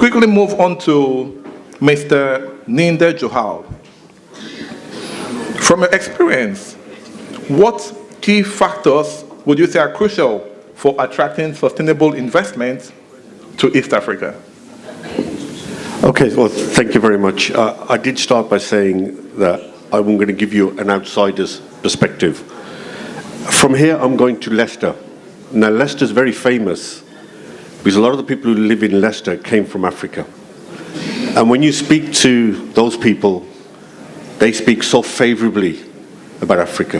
quickly move on to Mr. Ninder Johal. From your experience, what key factors would you say are crucial for attracting sustainable investment to East Africa? Okay, well, thank you very much. I did start by saying that I'm going to give you an outsider's perspective. From here, I'm going to Leicester. Now, Leicester's very famous because a lot of the people who live in Leicester came from Africa. And when you speak to those people, they speak so favorably about Africa.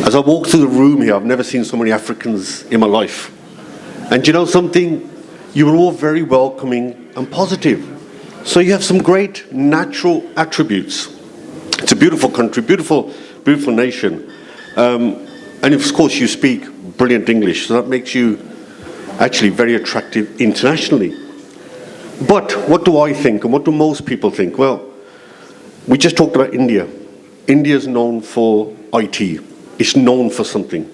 As I walk through the room here, I've never seen so many Africans in my life. And you know something? You were all very welcoming and positive. So you have some great natural attributes. It's a beautiful country, beautiful nation. And of course you speak brilliant English, so that makes you actually very attractive internationally. But what do I think, and what do most people think? Well, we just talked about India. India is known for IT. It's known for something.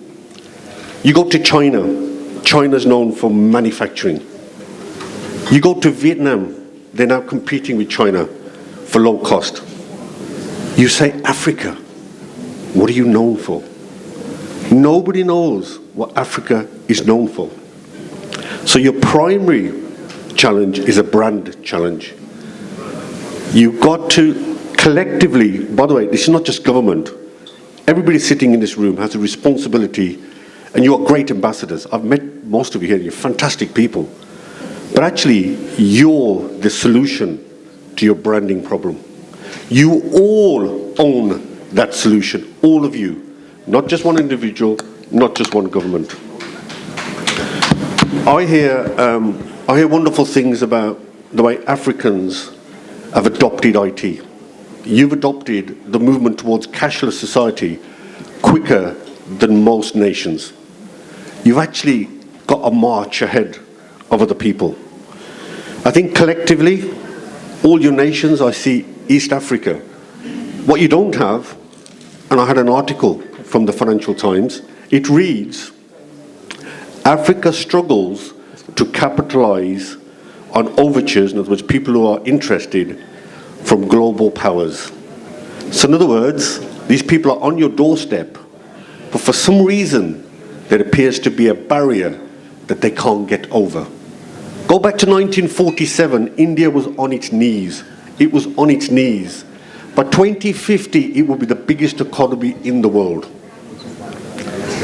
You go to China. China's known for manufacturing. You go to Vietnam. They're now competing with China for low cost. You say Africa. What are you known for? Nobody knows what Africa is known for. So your primary challenge is a brand challenge. You've got to collectively, by the way, this is not just government. Everybody sitting in this room has a responsibility, and you are great ambassadors. I've met most of you here, you're fantastic people. But actually, you're the solution to your branding problem. You all own that solution, all of you. Not just one individual, not just one government. I hear wonderful things about the way Africans have adopted IT. You've adopted the movement towards cashless society quicker than most nations. You've actually got a march ahead of other people. I think collectively, all your nations, I see East Africa. What you don't have, and I had an article from the Financial Times, it reads, Africa struggles to capitalize on overtures, in other words, people who are interested from global powers. So in other words, these people are on your doorstep, but for some reason, there appears to be a barrier that they can't get over. Go back to 1947, India was on its knees. It was on its knees. By 2050, it will be the biggest economy in the world.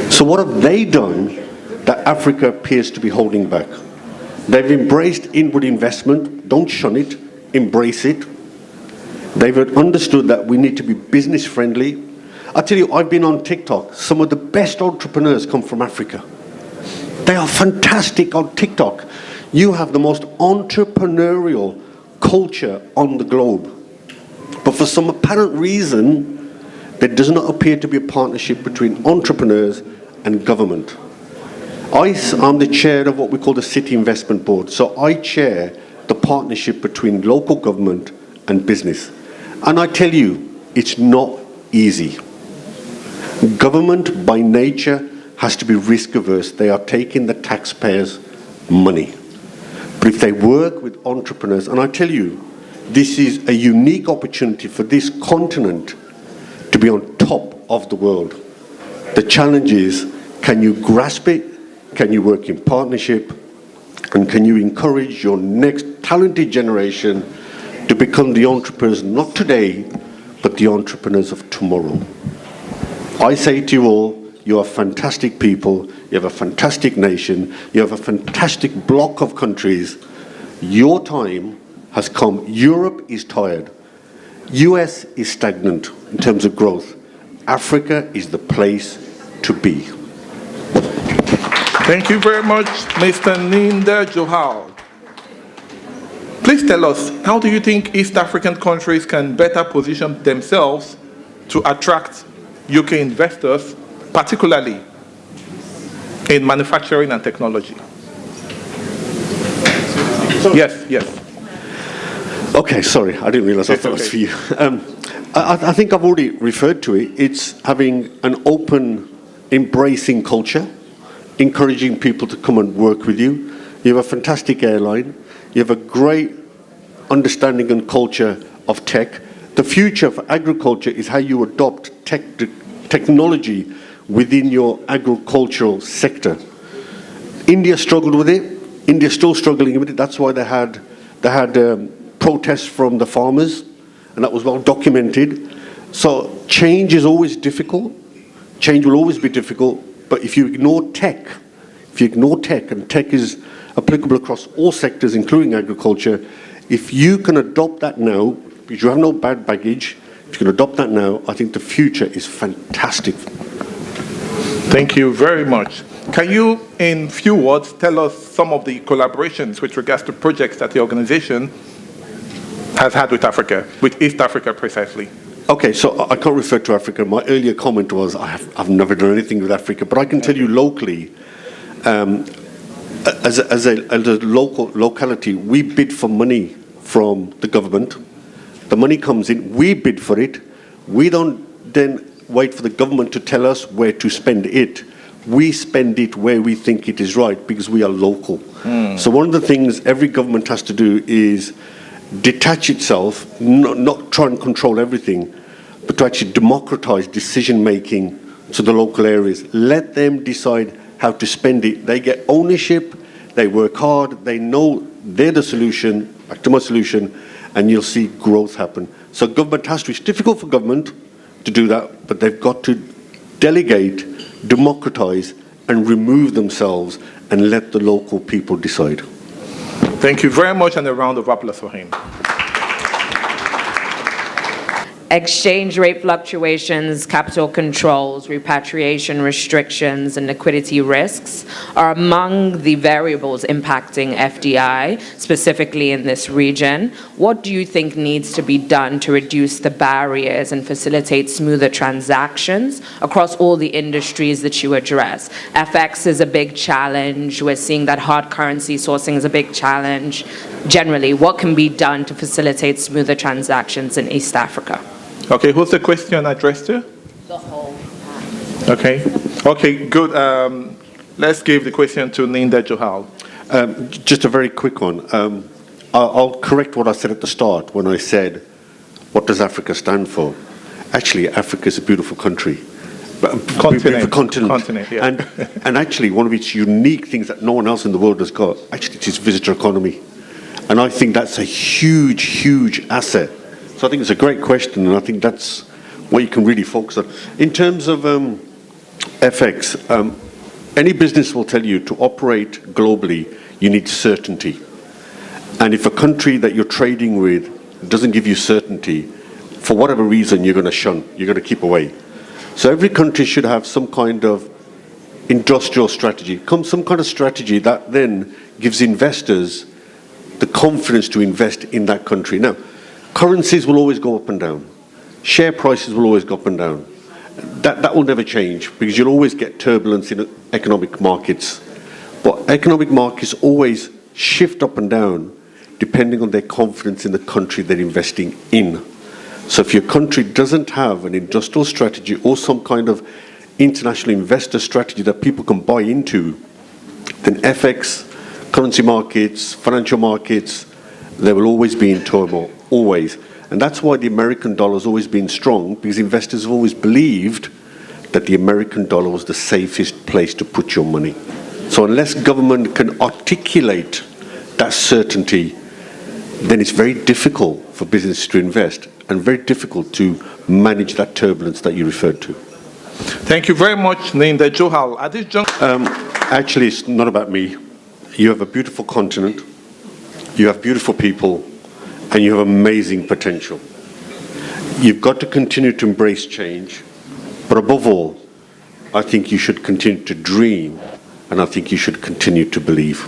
So what have they done that Africa appears to be holding back? They've embraced inward investment. Don't shun it. Embrace it. They've understood that we need to be business friendly. I tell you, I've been on TikTok. Some of the best entrepreneurs come from Africa. They are fantastic on TikTok. You have the most entrepreneurial culture on the globe. But for some apparent reason, there does not appear to be a partnership between entrepreneurs and government. I'm the chair of what we call the City Investment Board. So I chair the partnership between local government and business. And I tell you, it's not easy. Government by nature has to be risk averse. They are taking the taxpayers' money. But if they work with entrepreneurs, and I tell you, this is a unique opportunity for this continent to be on top of the world. The challenge is, can you grasp it? Can you work in partnership? And can you encourage your next talented generation to become the entrepreneurs, not today, but the entrepreneurs of tomorrow? I say to you all, you are fantastic people, you have a fantastic nation, you have a fantastic block of countries. Your time has come. Europe is tired. US is stagnant in terms of growth. Africa is the place to be. Thank you very much, Mr. Ninder Johal. Please tell us, how do you think East African countries can better position themselves to attract UK investors, particularly in manufacturing and technology? Yes. Okay, sorry, I didn't realize I thought it was for you. I think I've already referred to it. It's having an open, embracing culture, encouraging people to come and work with you. You have a fantastic airline. You have a great understanding and culture of tech. The future of agriculture is how you adopt technology within your agricultural sector. India struggled with it. India's still struggling with it. That's why they had protests from the farmers, and that was well documented. So change is always difficult. Change will always be difficult. But if you ignore tech, and tech is applicable across all sectors, including agriculture, if you can adopt that now, because you have no bad baggage, if you can adopt that now, I think the future is fantastic. Thank you very much. Can you, in few words, tell us some of the collaborations with regards to projects that the organization has had with Africa, with East Africa precisely? Okay, so I can't refer to Africa. My earlier comment was I've never done anything with Africa, but I can tell you locally, as a locality, we bid for money from the government. The money comes in, we bid for it. We don't then wait for the government to tell us where to spend it. We spend it where we think it is right because we are local. So one of the things every government has to do is detach itself, not try and control everything, but to actually democratize decision-making to the local areas. Let them decide how to spend it. They get ownership, they work hard, they know they're the solution, back to my solution, and you'll see growth happen. So government has to, it's difficult for government to do that, but they've got to delegate, democratize, and remove themselves and let the local people decide. Thank you very much, and a round of applause for him. Exchange rate fluctuations, capital controls, repatriation restrictions, and liquidity risks are among the variables impacting FDI, specifically in this region. What do you think needs to be done to reduce the barriers and facilitate smoother transactions across all the industries that you address? FX is a big challenge. We're seeing that hard currency sourcing is a big challenge. Generally, what can be done to facilitate smoother transactions in East Africa? Okay, who's the question addressed to? The whole Okay, good. Let's give the question to Ninder Johal. Just a very quick one. I'll correct what I said at the start when I said, what does Africa stand for? Actually, Africa is a beautiful country. Continent, yeah. And actually, one of its unique things that no one else in the world has got, actually, it's its visitor economy. And I think that's a huge, huge asset. So I think it's a great question, and I think that's what you can really focus on. In terms of FX, any business will tell you to operate globally, you need certainty. And if a country that you're trading with doesn't give you certainty, for whatever reason, you're going to shun, you're going to keep away. So every country should have some kind of industrial strategy, some kind of strategy that then gives investors the confidence to invest in that country. Now, currencies will always go up and down. Share prices will always go up and down. That will never change because you'll always get turbulence in economic markets. But economic markets always shift up and down depending on their confidence in the country they're investing in. So if your country doesn't have an industrial strategy or some kind of international investor strategy that people can buy into, then FX, currency markets, financial markets, they will always be in turmoil. Always. And that's why the American dollar has always been strong, because investors have always believed that the American dollar was the safest place to put your money. So unless government can articulate that certainty, then it's very difficult for business to invest and very difficult to manage that turbulence that you referred to. Thank you very much, Ninder Johal. At this Actually, it's not about me. You have a beautiful continent, you have beautiful people, and you have amazing potential. You've got to continue to embrace change, but above all, I think you should continue to dream, and I think you should continue to believe.